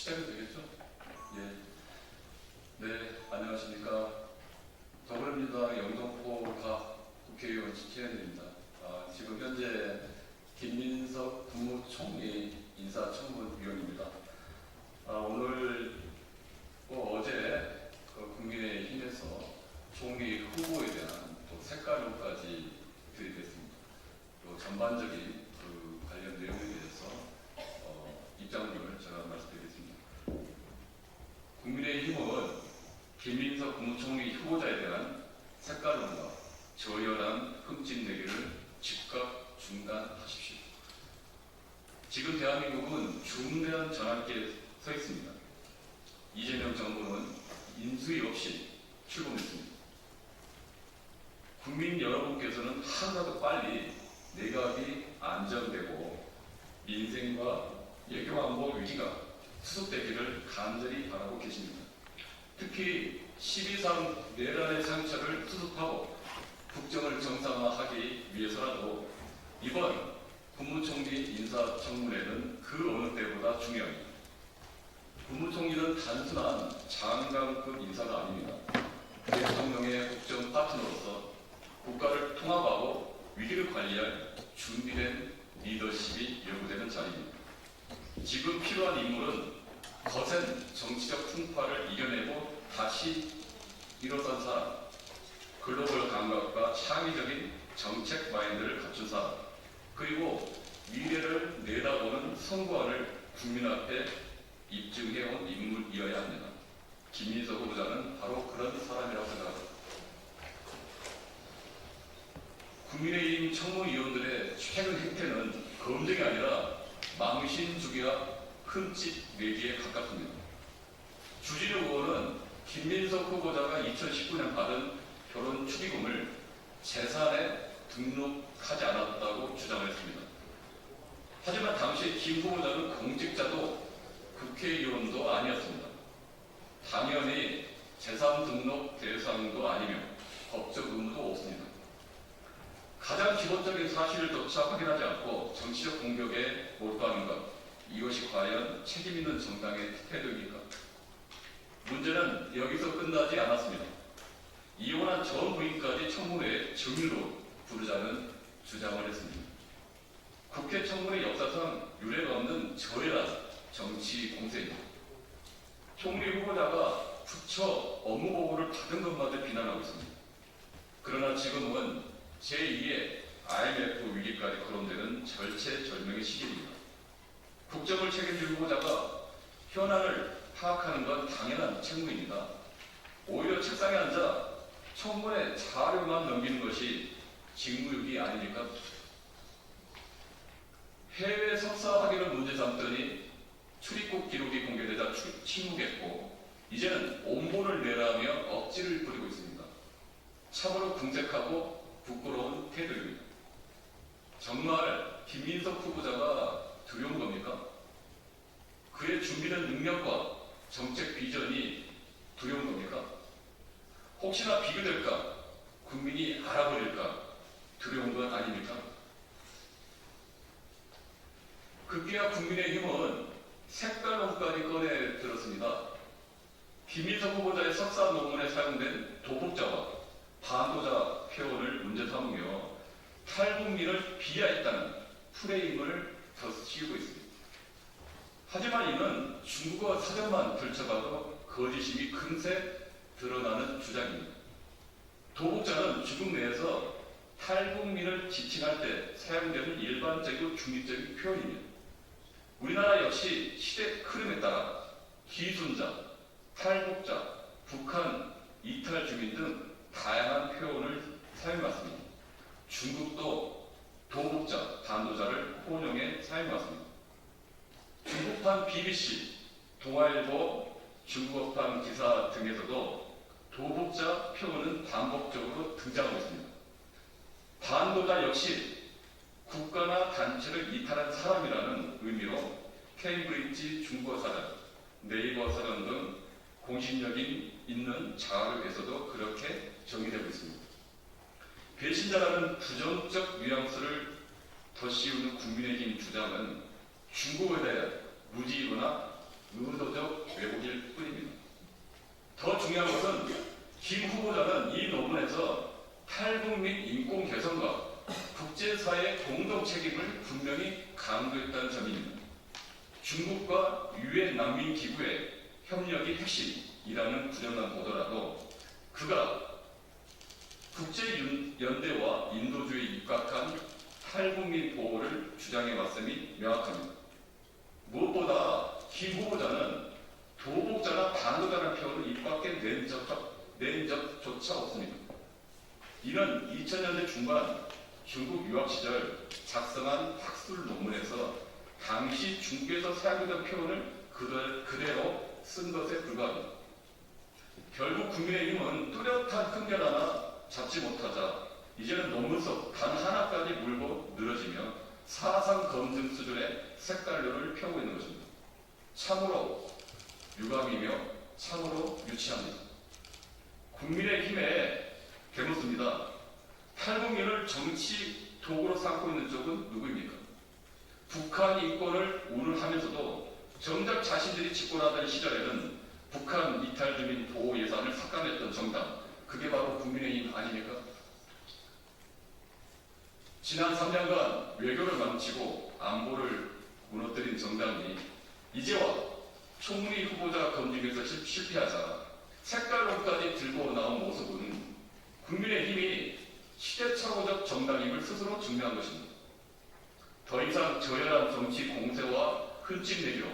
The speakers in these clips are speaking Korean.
시작이 되겠죠? 예. 네, 안녕하십니까. 더불어민주당 영등포갑 국회의원 지키현입니다. 지금 현재 김민석 국무총리 인사청문위원입니다. 오늘 어제 국민의힘에서 총리 후보에 대한 또 색깔론까지 들이댔습니다. 또 전반적인 관련 내용에 대해서 입장문을 제가 말씀드리겠습니다. 국민의힘은 김민석 국무총리 후보자에 대한 색깔론과 저열한 흠집내기를 즉각 중단하십시오. 지금 대한민국은 중대한 전환기에 서 있습니다. 이재명 정부는 인수위 없이 출범했습니다. 국민 여러분께서는 하루라도 빨리 내각이 안정되고 민생과 외교안보 위기가 수습되기를 간절히 바라고 계십니다. 특히 12.3 내란의 상처를 수습하고 국정을 정상화하기 위해서라도 이번 국무총리 인사청문회는 그 어느 때보다 중요합니다. 국무총리는 단순한 장관급 인사가 아닙니다. 대통령의 국정 파트너로서 국가를 통합하고 위기를 관리할 준비된 리더십이 요구되는 자리입니다. 지금 필요한 인물은 거센 정치적 풍파를 이겨내고 다시 일어선 사람, 글로벌 감각과 창의적인 정책 마인드를 갖춘 사람, 그리고 미래를 내다보는 선구안을 국민 앞에 입증해온 인물이어야 합니다. 김민석 후보자는 바로 그런 사람이라고 생각합니다. 국민의힘 청문위원들의 최근 행태는 검증이 아니라 망신주기와 흠집 내기에 가깝습니다. 주진우 의원은 김민석 후보자가 2019년 받은 결혼 축의금을 재산에 등록하지 않았다고 주장했습니다. 하지만 당시 김 후보자는 공직자도 국회의원도 아니었습니다. 당연히 재산 등록 대상도 아니며 법적 의무도 없습니다. 가장 기본적인 사실을 조차 확인하지 않고 정치적 공격에 몰두하는 것, 이것이 과연 책임 있는 정당의 태도입니까? 문제는 여기서 끝나지 않았습니다. 이혼한 전 부인까지 청문회에 증인으로 부르자는 주장을 했습니다. 국회 청문회 역사상 유례가 없는 저열한 정치 공세입니다. 총리 후보자가 부처 업무 보고를 받은 것마저 비난하고 있습니다. 그러나 지금은 제2의 IMF 위기까지 거론되는 절체절명의 시기입니다. 국정을 책임질 후보자가 현안을 파악하는 건 당연한 책무입니다. 오히려 책상에 앉아 청문회 자료만 넘기는 것이 직무유기 아닙니까? 해외 석사 학위를 문제 삼더니 출입국 기록이 공개되자 침묵했고 이제는 온본을 내라며 억지를 부리고 있습니다. 참으로 궁색하고 부끄러운 태도입니다. 정말 김민석 후보자가 두려운 겁니까? 그의 준비된 능력과 정책 비전이 두려운 겁니까? 혹시나 비교될까? 국민이 알아버릴까? 두려운 건 아닙니까? 급기야 국민의힘은 색깔론까지 꺼내 들었습니다. 김민석 후보자의 석사 논문에 사용된 도복자와 반도자 표현을 문제 삼으며 탈북민을 비하했다는 프레임을 씌우고 있습니다. 하지만 이는 중국어 사전만 들춰봐도 거짓임이 금세 드러나는 주장입니다. 도복자는 중국 내에서 탈북민을 지칭할 때 사용되는 일반적이고 중립적인 표현입니다. 우리나라 역시 시대 흐름에 따라 기순자, 탈북자, 북한 이탈 주민 등 다양한 표현을 사용해왔습니다. 중국도 도복자, 반도자를 혼용해 사용해왔습니다. 중국판 BBC, 동아일보, 중국어판 기사 등에서도 도복자 표현은 반복적으로 등장하고 있습니다. 반도자 역시 국가나 단체를 이탈한 사람이라는 의미로 케임브리지 중국어 사전, 네이버 사전 등 공신력이 있는 자료에서도 그렇게 정의되고 있습니다. 배신자라는 부정적 뉘앙스를 덧씌우는 국민의힘 주장은 중국에 대해 무지이거나 의도적 왜곡일 뿐입니다. 더 중요한 것은 김 후보자는 이 논문에서 탈북 및 인권 개선과 국제사회의 공동 책임을 분명히 강조했다는 점입니다. 중국과 유엔 난민 기구의 협력이 핵심이라는 구절만 보더라도 그가 국제연대와 인도주의에 입각한 탈북민 보호를 주장해왔음이 명확합니다. 무엇보다 김 후보자는 도복자나 반도자라는 표현을 입 밖에 낸 적조차 없습니다. 이는 2000년대 중반 중국 유학 시절 작성한 학술 논문에서 당시 중국에서 사용되던 표현을 그대로 쓴 것에 불과합니다. 결국 국민의힘은 뚜렷한 흠결 하나 잡지 못하자 이제는 논문 속 단 하나까지 물고 늘어지며 사상 검증 수준의 색깔론을 펴고 있는 것입니다. 참으로 유감이며 참으로 유치합니다. 국민의힘에 개묻습니다. 탈북민을 정치 도구로 삼고 있는 쪽은 누구입니까? 북한 인권을 운운하면서도 정작 자신들이 집권하던 시절에는 북한 이탈 주민 보호 예산을 삭감했던 정당, 그게 바로 국민의힘 아닙니까? 지난 3년간 외교를 망치고 안보를 무너뜨린 정당이 이제와 총리 후보자 검증에서 실패하자 색깔론까지 들고 나온 모습은 국민의힘이 시대착오적 정당임을 스스로 증명한 것입니다. 더 이상 저열한 정치 공세와 흠집내기로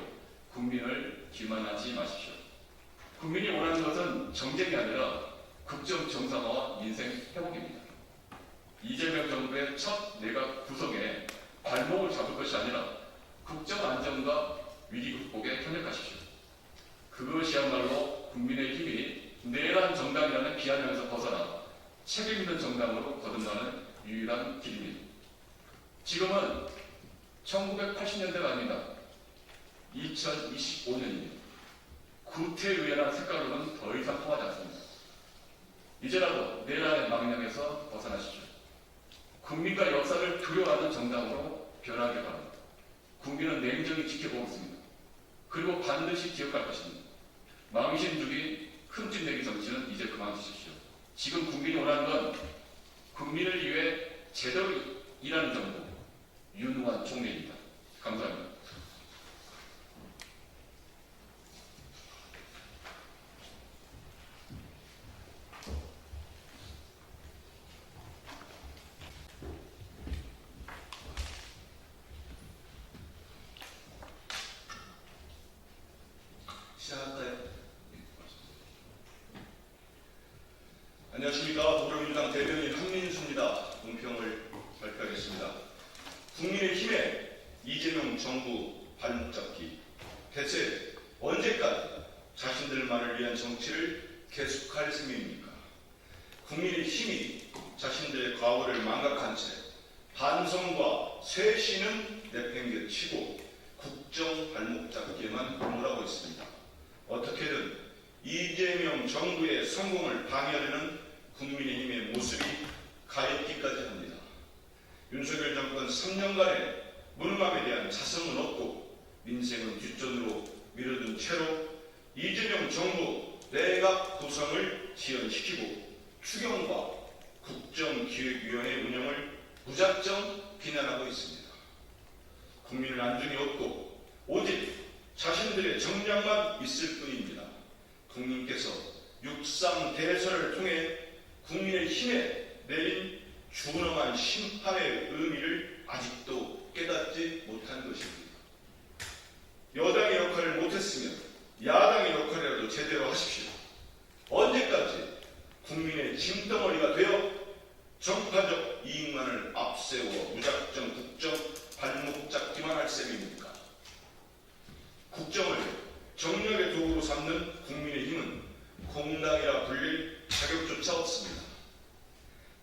국민을 기만하지 마십시오. 국민이 원하는 것은 정쟁이 아니라 국정 정상화와 민생 회복입니다. 이재명 정부의 첫 내각 구성에 발목을 잡을 것이 아니라 국정 안정과 위기 극복에 협력하십시오. 그것이야말로 국민의힘이 내란 정당이라는 비아냥에서 벗어나 책임 있는 정당으로 거듭나는 유일한 길입니다. 지금은 1980년대가 아닙니다. 2025년입니다. 구태의연한 색깔로는 더 이상 통하지 않습니다. 이제라도 내란의 망령에서 벗어나십시오. 국민과 역사를 두려워하는 정당으로 변하길 바랍니다. 국민은 냉정히 지켜보고 있습니다. 그리고 반드시 기억할 것입니다. 망신 주기, 흠집내기 정치는 이제 그만두십시오. 지금 국민이 원하는 건 국민을 위해 제대로 일하는 정부, 윤후한 총리입니다. 감사합니다. 시작할까요? 안녕하십니까. 더불어민주당 대변인 한민수입니다. 논평을 발표하겠습니다. 국민의힘의 이재명 정부 발목 잡기. 대체 언제까지 자신들만을 위한 정치를 계속할 셈입니까? 국민의힘이 자신들의 과거를 망각한 채 반성과 쇄신은 내팽개치고 국정 발목 잡기에만 몰아가고 있습니다. 어떻게든 이재명 정부의 성공을 방해하려는 국민의힘의 모습이 가있기까지 합니다. 윤석열 정권 3년간의 문감에 대한 자성은 없고 민생은 뒷전으로 밀어둔 채로 이재명 정부 내각 구성을 지연시키고 추경과 국정기획위원회 운영을 무작정 비난하고 있습니다. 국민은 안중이 없고 오직 자신들의 정량만 있을 뿐입니다. 국민께서 6.3 대선을 통해 국민의힘에 내린 준엄한 심판의 의미를 아직도 깨닫지 못한 것입니다. 여당의 역할을 못했으면 야당의 역할이라도 제대로 하십시오. 언제까지 국민의 짐덩어리가 되어 정파적 이익만을 앞세워 무작정 국정 발목 잡기만 할 셈입니까? 국정을 정력의 도구로 삼는 국민의힘은 공당이라 불릴 자격조차 없습니다.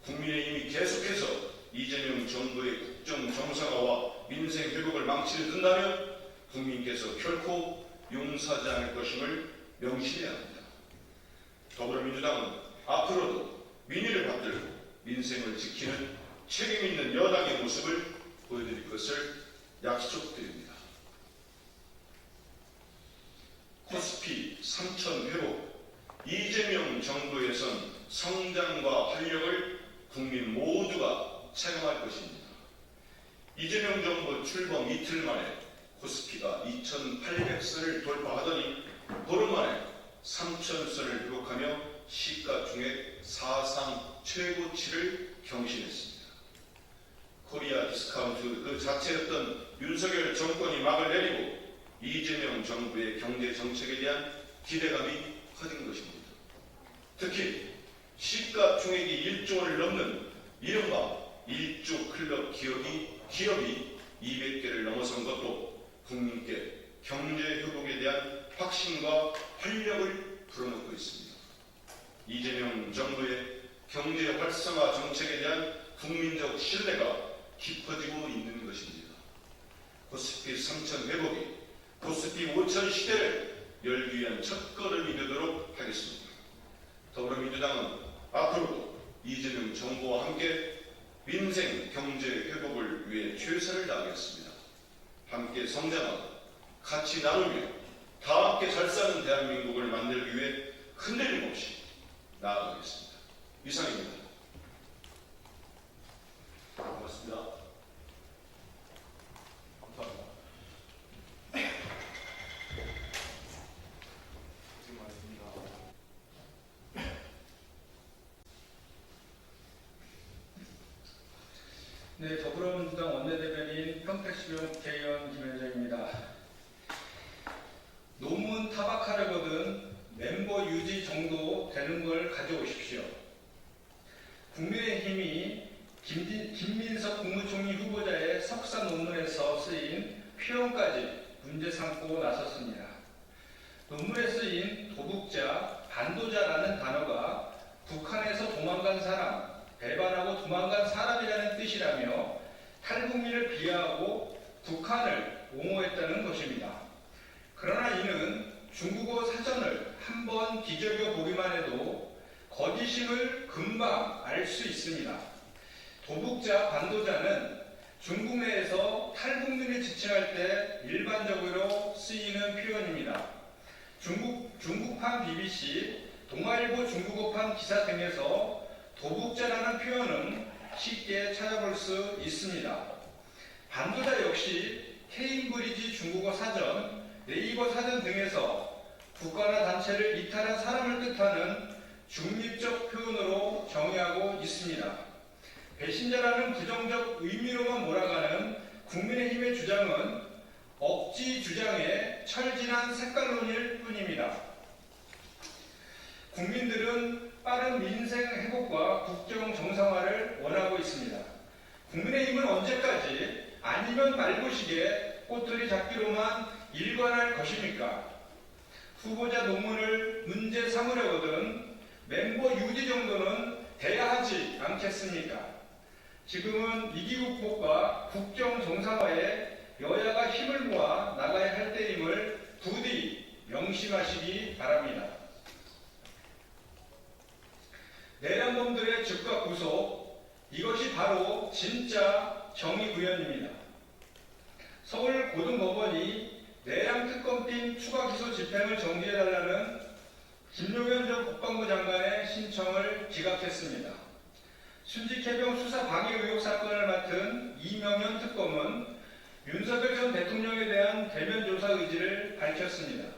국민의힘이 계속해서 이재명 정부의 국정 정상화와 민생 회복을 망치려 든다면 국민께서 결코 용서하지 않을 것임을 명심해야 합니다. 더불어민주당은 앞으로도 민의를 받들고 민생을 지키는 책임 있는 여당의 모습을 보여드릴 것을 약속드립니다. 코스피 3천 회복, 이재명 정부에선 성장과 활력을 국민 모두가 체감할 것입니다. 이재명 정부 출범 이틀 만에 코스피가 2,800선을 돌파하더니 보름 만에 3,000선을 기록하며 시가총액 사상 최고치를 경신했습니다. 코리아 디스카운트 그 자체였던 윤석열 정권이 막을 내리고 이재명 정부의 경제 정책에 대한 기대감이 커진 것입니다. 특히 시가총액이 1조 원을 넘는 이른바 1조 클럽 기업이 200개를 넘어선 것도 국민께 경제 회복에 대한 확신과 활력을 불어넣고 있습니다. 이재명 정부의 경제 활성화 정책에 대한 국민적 신뢰가 깊어지고 있는 것입니다. 코스피 3천 회복이 코스피 5천 시대를 열기 위한 첫걸음이 되도록 하겠습니다. 더불어민주당은 앞으로도 이재명 정부와 함께 민생 경제 회복을 위해 최선을 다하겠습니다. 함께 성장하고 같이 나누며 다 함께 잘 사는 대한민국을 만들기 위해 흔들림 없이 나아가겠습니다. 이상입니다. 고맙습니다. 감사합니다. 지금 말씀입니다. 네, 더불어민주당 원내대변인 평택시병 국회의원 김현정입니다. 논문 타박하려거든 멤버 유지 정도 되는 걸 가져오십시오. 국민의힘이 김민석 국무총리 후보자의 석사 논문에서 쓰인 표현까지 문제 삼고 나섰습니다. 논문에 쓰인 도북자, 반도자라는 단어가 북한에서 도망간 사람, 배반하고 도망간 사람이라는 뜻이라며 탈북민을 비하하고 북한을 옹호했다는 것입니다. 그러나 이는 중국어 사전을 한번 뒤적여 보기만 해도 거짓임을 금방 알 수 있습니다. 도북자, 반도자는 중국 내에서 탈북민을 지칭할 때 일반적으로 쓰이는 표현입니다. 중국판 BBC, 동아일보 중국어판 기사 등에서 도북자라는 표현은 쉽게 찾아볼 수 있습니다. 반도자 역시 케임브리지 중국어 사전, 네이버 사전 등에서 국가나 단체를 이탈한 사람을 뜻하는 중립적 표현으로 정의하고 있습니다. 배신자라는 부정적 의미로만 몰아가는 국민의힘의 주장은 억지 주장의 철진한 색깔론일 뿐입니다. 국민들은 빠른 민생 회복과 국정 정상화를 원하고 있습니다. 국민의힘은 언제까지 아니면 말고식의 꼬투리 잡기로만 일관할 것입니까? 후보자 논문을 문제 삼으려거든 멤버 유지 정도는 돼야 하지 않겠습니까? 지금은 위기 극복과 국정 정상화에 여야가 힘을 모아 나가야 할 때임을 부디 명심하시기 바랍니다. 내란범들의 즉각 구속, 이것이 바로 진짜 정의구현입니다. 서울 고등법원이 내란특검팀 추가 기소 집행을 정지해달라는 김용현 전 국방부 장관의 신청을 기각했습니다. 순직해병 수사 방해 의혹 사건을 맡은 이명현 특검은 윤석열 전 대통령에 대한 대면 조사 의지를 밝혔습니다.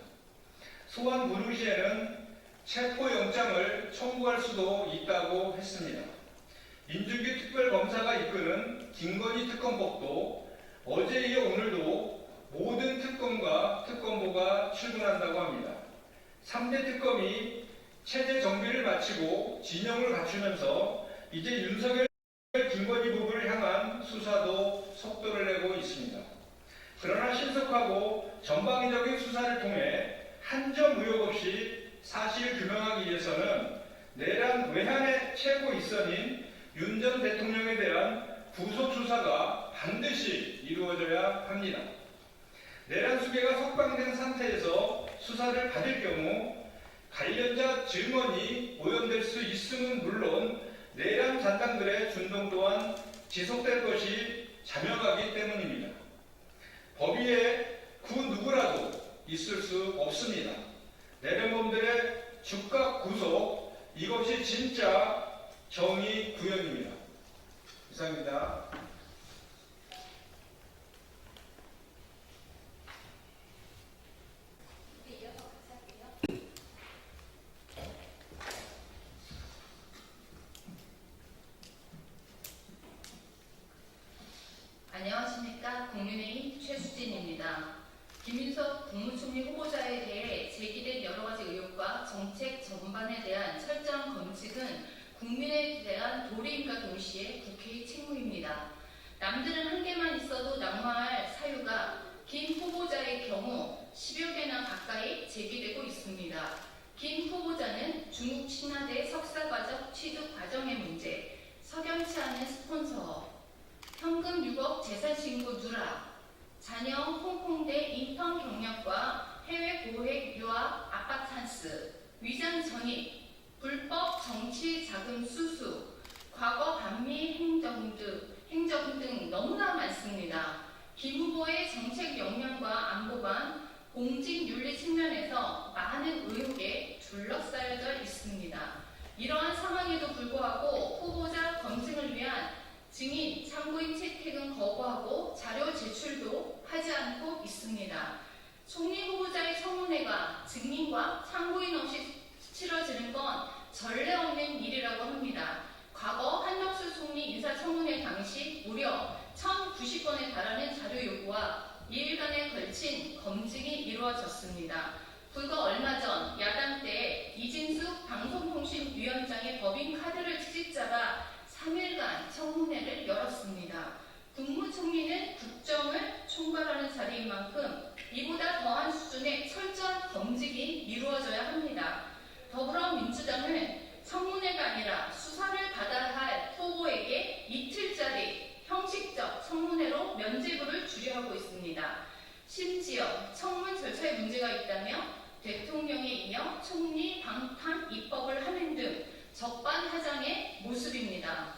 소환 불응 시에는 체포영장을 청구할 수도 있다고 했습니다. 민중기 특별검사가 이끄는 김건희 특검법도 어제 이어 오늘도 모든 특검과 특검보가 출근한다고 합니다. 3대 특검이 체제 정비를 마치고 진영을 갖추면서 이제 윤석열 김건희 부부를 향한 수사도 속도를 내고 있습니다. 그러나 신속하고 전방위적인 수사를 통해 한 점 의혹 없이 사실 규명하기 위해서는 내란 외환의 최고 일선인 윤 전 대통령에 대한 구속 수사가 반드시 이루어져야 합니다. 내란 수배가 석방된 상태에서 수사를 받을 경우 관련자 증언이 오염될 수 있음은 물론 내란 잔당들의 준동 또한 지속될 것이 자명하기 때문입니다. 법위에 그 누구라도 있을 수 없습니다. 내란범들의 즉각 구속, 이것이 진짜 정의 구현입니다. 이상입니다. 안녕하십니까. 국민의힘 최수진입니다. 김윤석 국무총리 후보자에 대해 제기된 여러 가지 의혹과 정책 전반에 대한 철저한 검증은 국민에 대한 도리임과 동시에 국회의 책무입니다. 남들은 한 개만 있어도 낙마할 사유가 김 후보자의 경우 10여 개나 가까이 제기되고 있습니다. 김 후보자는 중국 신화대 석사과정 취득 과정의 문제, 석연치 않은 스폰서, 현금 6억 재산신고 누락, 자녀 홍콩대 인턴 경력과 해외 고액 유학 압박 찬스, 위장 전입, 불법 정치 자금 수수, 과거 반미 행정 등 너무나 많습니다. 김 후보의 정책 역량과 안보관, 공직 윤리 측면에서 많은 의혹에 둘러싸여져 있습니다. 이러한 상황에도 불구하고 후보자 검증을 위한 증인, 참고인 채택은 거부하고 자료 제출도 하지 않고 있습니다. 총리 후보자의 청문회가 증인과 참고인 없이 치러지는 건 전례 없는 일이라고 합니다. 과거 한덕수 총리 인사청문회 당시 무려 1,090건에 달하는 자료 요구와 2일간에 걸친 검증이 이루어졌습니다. 불과 얼마 전 야당 때 이진숙 방송통신위원장의 법인 카드를 채집자가 3일간 청문회를 열었습니다. 국무총리는 국정을 총괄하는 자리인 만큼 이보다 더한 수준의 철저한 검증이 이루어져야 합니다. 더불어민주당은 청문회가 아니라 수사를 받아야 할 후보에게 이틀짜리 형식적 청문회로 면죄부를 주려하고 있습니다. 심지어 청문 절차에 문제가 있다며 대통령에 이어 총리 방탄 입법을 하는 등 적반하장의 모습입니다.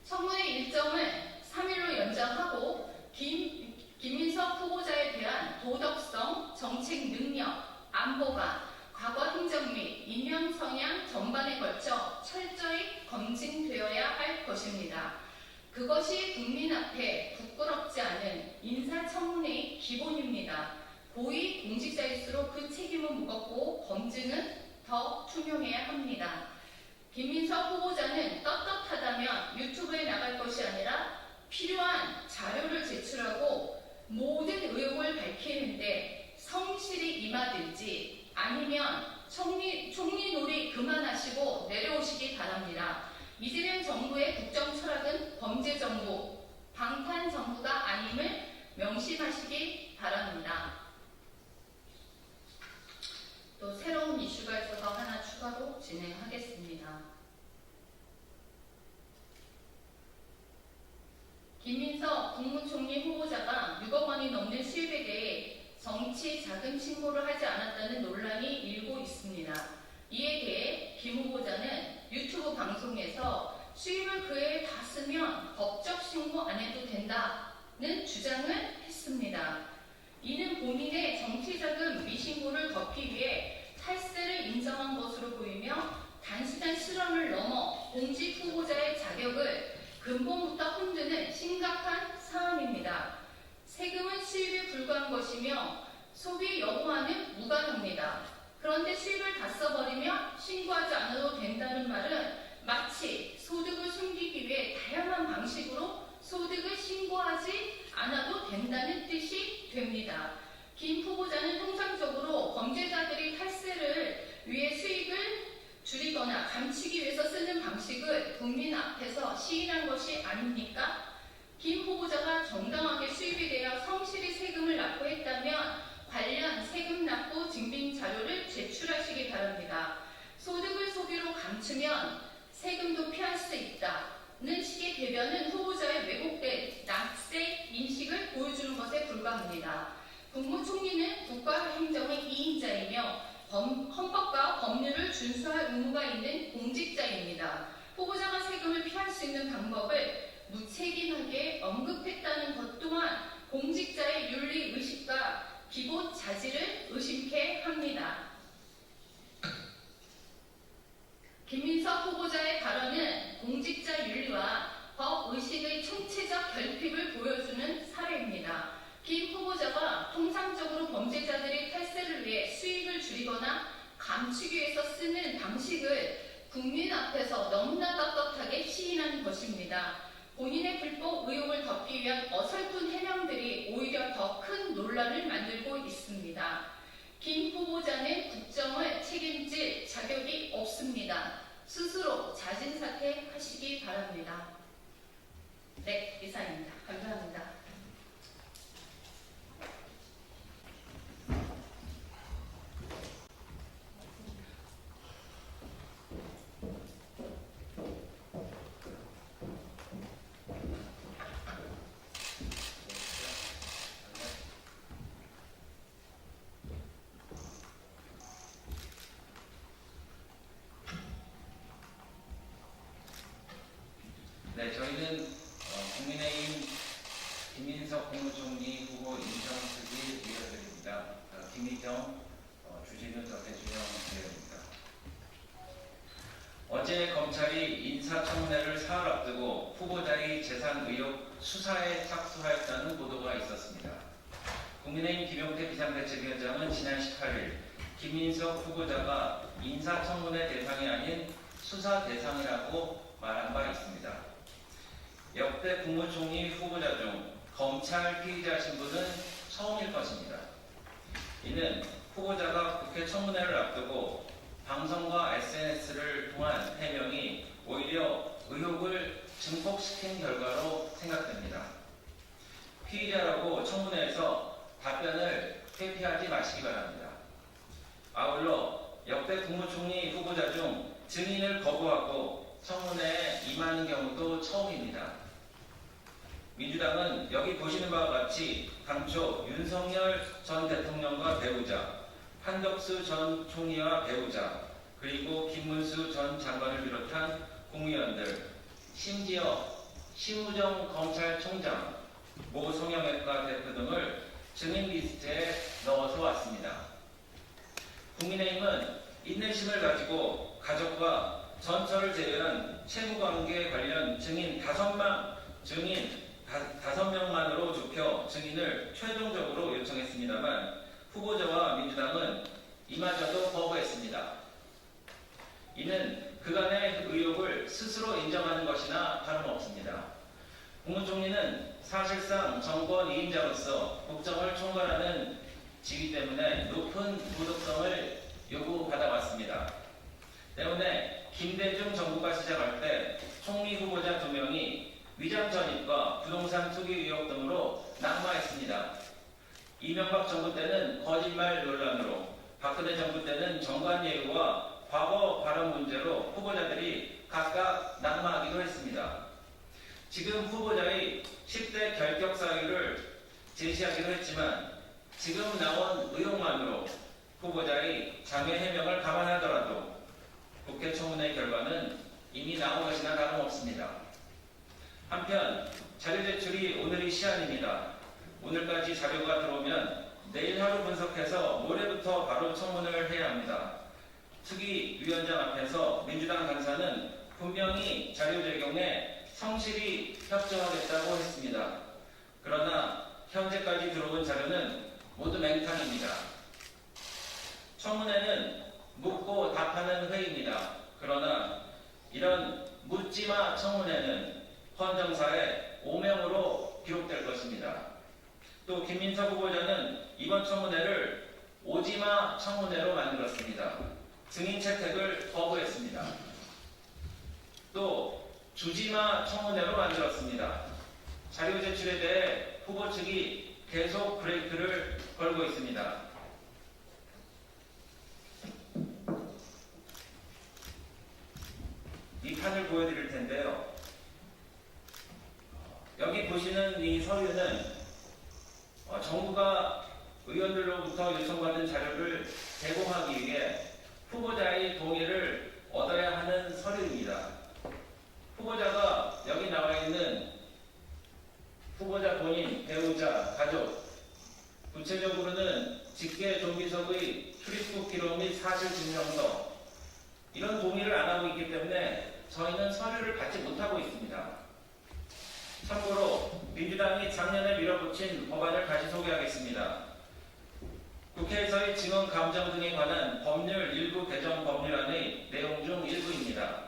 청문회 일정을 3일로 연장하고 김민석 후보자에 대한 도덕성, 정책 능력, 안보관, 과거 행정 및 인명 성향 전반에 걸쳐 철저히 검증되어야 할 것입니다. 그것이 국민 앞에 부끄럽지 않은 인사청문회의 기본입니다. 고위 공직자일수록 그 책임은 무겁고 검증은 더 투명해야 합니다. 김민석 후보자는 떳떳하다면 유튜브에 나갈 것이 아니라 필요한 자료를 제출하고 모든 의혹을 밝히는데 성실히 임하든지 아니면 총리 놀이 그만하시고 내려오시기 바랍니다. 이재명 정부의 국정 철학은 범죄 정부, 방탄 정부가 아님을 명심하시기 바랍니다. 또 새로운 이슈가 있어서 하나 추가로 진행하겠습니다. 김민석 국무총리 후보자가 6억 원이 넘는 수입에 대해 정치 자금 신고를 하지 않았다는 논란이 일고 있습니다. 이에 대해 김 후보자는 유튜브 방송에서 수입을 그 해에 다 쓰면 법적 신고 안 해도 된다는 주장을 했습니다. 이는 본인의 정치자금 미신고를 덮기 위해 탈세를 인정한 것으로 보이며 단순한 실언을 넘어 공직 후보자의 자격을 근본부터 흔드는 심각한 사안입니다. 세금은 수입에 불과한 것이며 소비 여부와는 무관합니다. 그런데 수입을 다 써버리면 신고하지 않아도 된다는 말은 마치 소득을 숨기기 위해 다양한 방식으로 소득을 신고하지 않아도 된다는 뜻이 됩니다. 김 후보자는 통상적으로 범죄자들이 탈세를 위해 수익을 줄이거나 감추기 위해서 쓰는 방식을 국민 앞에서 시인한 것이 아닙니까? 김 후보자가 정당하게 수입에 대하여 성실히 세금을 납부했다면 관련 세금 납부 증빙 자료를 제출하시기 바랍니다. 소득을 소비로 감추면 세금도 피할 수 있다는 식의 대변은 후보자의 왜곡된 낙세 인식을 보여주는 것에 불과합니다. 국무총리는 국가행정의 2인자이며 헌법과 법률을 준수할 의무가 있는 공직자입니다. 후보자가 세금을 피할 수 있는 방법을 무책임하게 언급했다는 것 또한 공직자의 윤리의식과 기본 자질을 의심케 합니다. 김민석 후보자의 발언은 공직자 윤리와 법 의식의 총체적 결핍을 보여주는 사례입니다. 김 후보자가 통상적으로 범죄자들이 탈세를 위해 수익을 줄이거나 감추기 위해서 쓰는 방식을 국민 앞에서 너무나 떳떳하게 시인한 것입니다. 본인의 불법 의혹을 덮기 위한 어설픈 해명들이 오히려 더 큰 논란을 만들고 있습니다. 김 후보자는 국정을 책임질 자격이 없습니다. 스스로 자진 사퇴하시기 바랍니다. 네, 이상입니다. 감사합니다. 네, 저희는 국민의힘 김민석 국무총리 후보 인정특위 위원들입니다. 김희경, 주진우, 더태준영 위원입니다. 어제 검찰이 인사청문회를 사흘 앞두고 후보자의 재산 의혹 수사에 착수하였다는 보도가 있었습니다. 국민의힘 김용태 비상대책위원장은 지난 18일 김민석 후보자가 인사청문회 대상이 아닌 수사 대상이라고 말한 바 있습니다. 역대 국무총리 후보자 중 검찰 피의자 신분은 처음일 것입니다. 이는 후보자가 국회 청문회를 앞두고 방송과 SNS를 통한 해명이 오히려 의혹을 증폭시킨 결과로 생각됩니다. 피의자라고 청문회에서 답변을 회피하지 마시기 바랍니다. 아울러 역대 국무총리 후보자 중 증인을 거부하고 청문회에 임하는 경우도 처음입니다. 민주당은 여기 보시는 바와 같이 당초 윤석열 전 대통령과 배우자, 한덕수 전 총리와 배우자, 그리고 김문수 전 장관을 비롯한 국무위원들, 심지어 심우정 검찰총장, 모 성형외과 대표 등을 증인 리스트에 넣어서 왔습니다. 국민의힘은 인내심을 가지고 가족과 전처를 제외한 채무관계 관련 증인 5명만으로 좁혀 증인을 최종적으로 요청했습니다만 후보자와 민주당은 이마저도 거부했습니다. 이는 그간의 의혹을 스스로 인정하는 것이나 다름없습니다. 국무총리는 사실상 정권 2인자로서 국정을 총괄하는 지위 때문에 높은 도덕성을 요구받아왔습니다. 때문에 김대중 정부가 시작할 때 총리 후보자 2명이 위장 전입과 부동산 투기 의혹 등으로 낙마했습니다. 이명박 정부 때는 거짓말 논란으로, 박근혜 정부 때는 정관 예우와 과거 발언 문제로 후보자들이 각각 낙마하기도 했습니다. 지금 후보자의 10대 결격 사유를 제시하기도 했지만 지금 나온 의혹만으로 후보자의 장외 해명을 감안하더라도 국회 청문회 결과는 이미 나온 것이나 다름없습니다. 한편 자료 제출이 오늘이 시한입니다. 오늘까지 자료가 들어오면 내일 하루 분석해서 모레부터 바로 청문을 해야 합니다. 특위위원장 앞에서 민주당 간사는 분명히 자료 제공에 성실히 협조하겠다고 했습니다. 그러나 현재까지 들어온 자료는 모두 맹탕입니다. 청문회는 묻고 답하는 회의입니다. 그러나 이런 묻지마 청문회는 헌정사에 오명으로 기록될 것입니다. 또 김민석 후보자는 이번 청문회를 오지마 청문회로 만들었습니다. 증인 채택을 거부했습니다. 또 주지마 청문회로 만들었습니다. 자료 제출에 대해 후보 측이 계속 브레이크를 걸고 있습니다. 이 판을 보여드릴 텐데요. 여기 보시는 이 서류는 정부가 의원들로부터 요청받은 자료를 제공하기 위해 후보자의 동의를 얻어야 하는 서류입니다. 후보자가 여기 나와 있는 후보자 본인, 배우자, 가족, 구체적으로는 저희는 서류를 받지 못하고 있습니다. 참고로 민주당이 작년에 밀어붙인 법안을 다시 소개하겠습니다. 국회에서의 증언 감정 등에 관한 법률 일부 개정 법률안의 내용 중 일부입니다.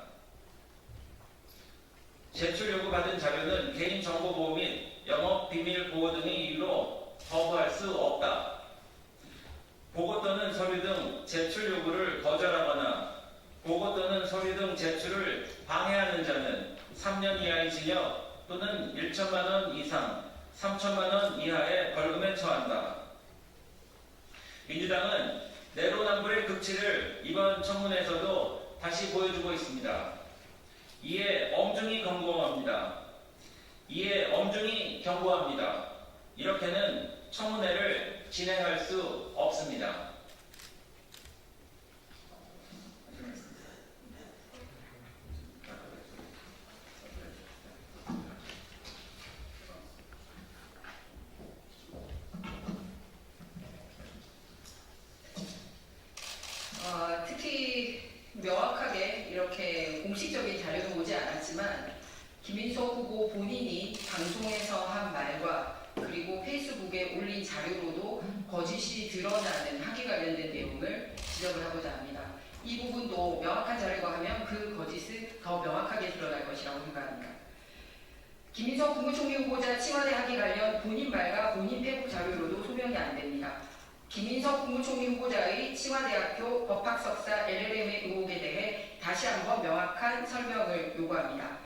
제출 요구받은 자료는 개인정보보호 및 영업비밀보호 등의 이유로 거부할 수 없다. 보고 또는 서류 등 제출 요구를 거절하거나 보고 또는 서류 등 제출을 방해하는 자는 3년 이하의 징역 또는 1천만 원 이상 3천만 원 이하의 벌금에 처한다. 민주당은 내로남불의 극치를 이번 청문회에서도 다시 보여주고 있습니다. 이에 엄중히 경고합니다. 이렇게는 청문회를 진행할 수 없습니다. 특히 명확하게 이렇게 공식적인 자료도 오지 않았지만 김인석 후보 본인이 방송에서 한 말과 그리고 페이스북에 올린 자료로도 거짓이 드러나는 학위 관련된 내용을 지적을 하고자 합니다. 이 부분도 명확한 자료가 하면 그 거짓은 더 명확하게 드러날 것이라고 생각합니다. 김인석 국무총리 후보자 청와대 학위 관련 본인 말과 본인 페북 자료로도 소명이 안 됩니다. 김인석 국무총리 후보자의清華대학교 법학석사 LLM의 의혹에 대해 다시 한번 명확한 설명을 요구합니다.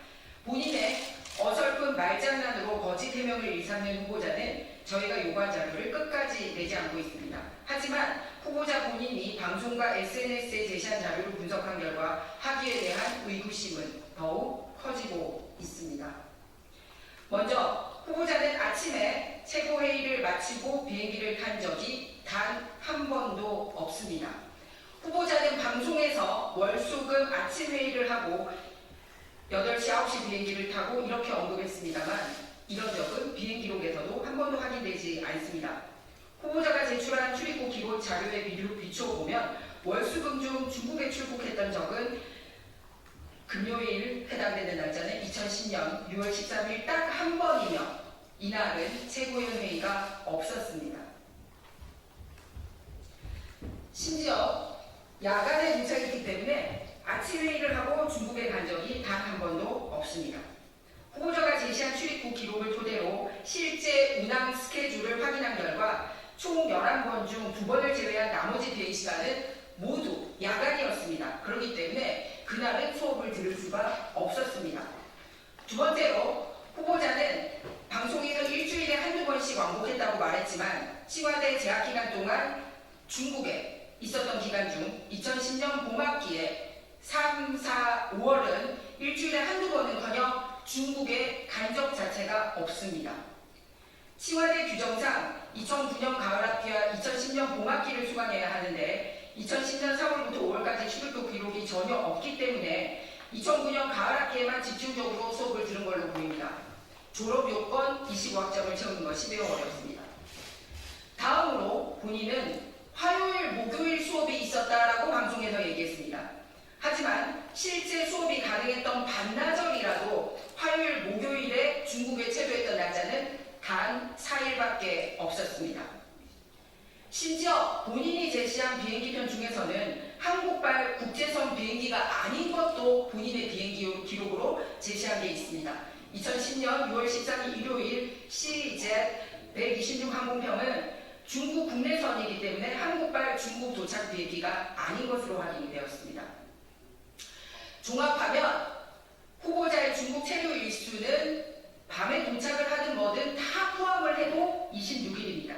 본인의 어설픈 말장난으로 거짓 해명을 일삼는 후보자는 저희가 요구한 자료를 끝까지 내지 않고 있습니다. 하지만 후보자 본인이 방송과 SNS에 제시한 자료를 분석한 결과 학위에 대한 의구심은 더욱 커지고 있습니다. 먼저 후보자는 아침에 최고회의를 마치고 비행기를 탄 적이 단 한 번도 없습니다. 후보자는 방송에서 월수금 아침 회의를 하고 8시, 9시 비행기를 타고 이렇게 언급했습니다만 이런 적은 비행 기록에서도 한 번도 확인되지 않습니다. 후보자가 제출한 출입국 기록 자료에 비춰보면 월수금 중 중국에 출국했던 적은 금요일 해당되는 날짜는 2010년 6월 13일 딱 한 번이며 이날은 최고위원 회의가 없었습니다. 심지어 야간에 도착했기 때문에 아침 회의를 하고 중국에 간 적이 단 한 번도 없습니다. 후보자가 제시한 출입국 기록을 토대로 실제 운항 스케줄을 확인한 결과 총 11번 중 2번을 제외한 나머지 비행 시간은 모두 야간이었습니다. 그렇기 때문에 그날은 수업을 들을 수가 없었습니다. 두 번째로 후보자는 방송에서 일주일에 한두 번씩 왕복했다고 말했지만清華대 재학 기간 동안 중국에 있었던 기간 중 2010년 봄학기에 3, 4, 5월은 일주일에 한두 번은커녕 중국에 간 적 자체가 없습니다.清華대 규정상 2009년 가을학기와 2010년 봄학기를 수강해야 하는데 2010년 4월부터 5월까지 출입국 기록이 전혀 없기 때문에 2009년 가을학기에만 집중적으로 수업을 들은 걸로 보입니다. 졸업 요건 25학점을 채우는 것이 매우 어렵습니다. 다음으로 본인은 화요일, 목요일 수업이 있었다라고 방송에서 얘기했습니다. 하지만 실제 수업이 가능했던 반나절이라도 화요일, 목요일에 중국에 체류했던 날짜는 단 4일밖에 없었습니다. 심지어 본인이 제시한 비행기편 중에서는 한국발 국제선 비행기가 아닌 것도 본인의 비행기 기록으로 제시한 게 있습니다. 2010년 6월 13일 일요일 CZ-126 항공편은 중국 국내선이기 때문에 한국발 중국 도착 비행기가 아닌 것으로 확인이 되었습니다. 종합하면 후보자의 중국 체류 일수는 밤에 도착을 하든 뭐든 다 포함을 해도 26일입니다.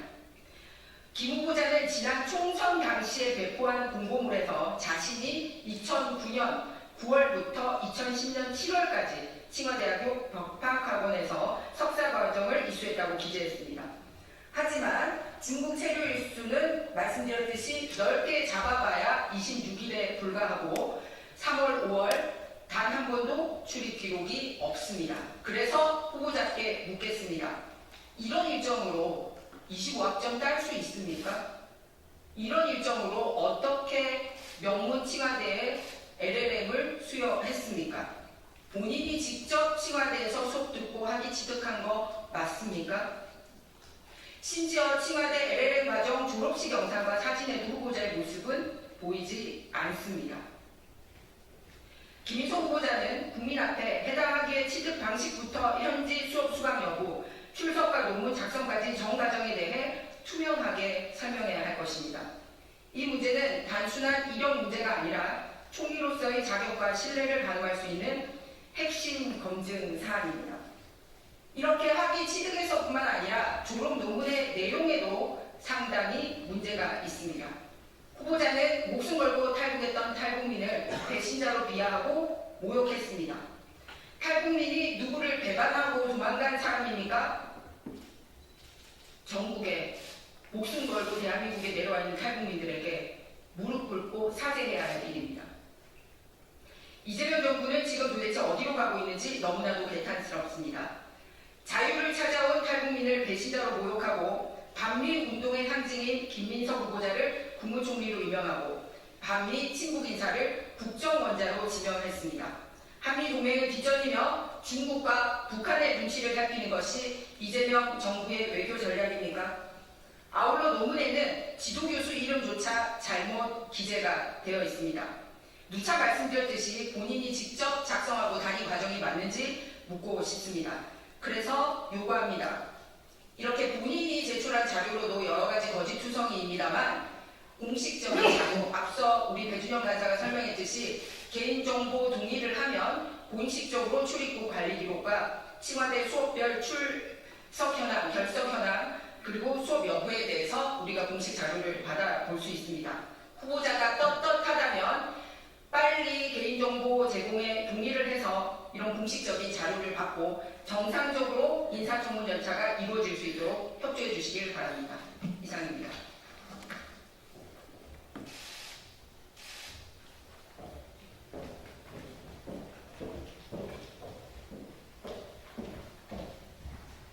김 후보자는 지난 총선 당시에 배포한 공고물에서 자신이 2009년 9월부터 2010년 7월까지清華대학교 법학학원에서 석사과정을 이수했다고 기재했습니다. 하지만 중국 체류 일수는 말씀드렸듯이 넓게 잡아봐야 26일에 불과하고 3월, 5월 단 한 번도 출입 기록이 없습니다. 그래서 후보자께 묻겠습니다. 이런 일정으로 25학점 딸 수 있습니까? 이런 일정으로 어떻게 명문清華대에 LLM을 수여했습니까? 본인이 직접 청와대에서 수업 듣고 학위 취득한 거 맞습니까? 심지어 청와대 LLM 과정 졸업식 영상과 사진에도 후보자의 모습은 보이지 않습니다. 김인석 후보자는 국민 앞에 해당 학위의 취득 방식부터 현지 수업 수강 여부, 출석과 논문 작성까지 전 과정에 대해 투명하게 설명해야 할 것입니다. 이 문제는 단순한 이력 문제가 아니라 총리로서의 자격과 신뢰를 가늠할 수 있는 핵심 검증 사안입니다. 이렇게 학위 취득에서뿐만 아니라 졸업 논문의 내용에도 상당히 문제가 있습니다. 후보자는 목숨 걸고 탈북했던 탈북민을 배신자로 비하하고 모욕했습니다. 탈북민이 누구를 배반하고 도망간 사람입니까? 전국에 목숨 걸고 대한민국에 내려와 있는 탈북민들에게 무릎 꿇고 사죄해야 할 일입니다. 이재명 정부는 지금 도대체 어디로 가고 있는지 너무나도 개탄스럽습니다. 자유를 찾아온 탈북민을 배신자로 모욕하고 반미 운동의 상징인 김민석 후보자를 국무총리로 임명하고 반미 친북 인사를 국정원자로 지명했습니다. 한미 동맹을 뒤처지며 중국과 북한의 눈치를 살피는 것이 이재명 정부의 외교 전략입니까? 아울러 논문에는 지도교수 이름조차 잘못 기재가 되어 있습니다. 누차 말씀드렸듯이 본인이 직접 작성하고 다닌 과정이 맞는지 묻고 싶습니다. 그래서 요구합니다. 이렇게 본인이 제출한 자료로도 여러 가지 거짓 투성이입니다만 공식적인 자료, 앞서 우리 배준영 간사가 설명했듯이 개인정보 동의를 하면 공식적으로 출입국 관리 기록과 청와대 수업별 출석 현황, 결석 현황, 그리고 수업 여부에 대해서 우리가 공식 자료를 받아볼 수 있습니다. 후보자가 떳떳하다면 빨리 개인정보 제공에 동의를 해서 이런 공식적인 자료를 받고 정상적으로 인사청문 절차가 이루어질 수 있도록 협조해 주시길 바랍니다. 이상입니다.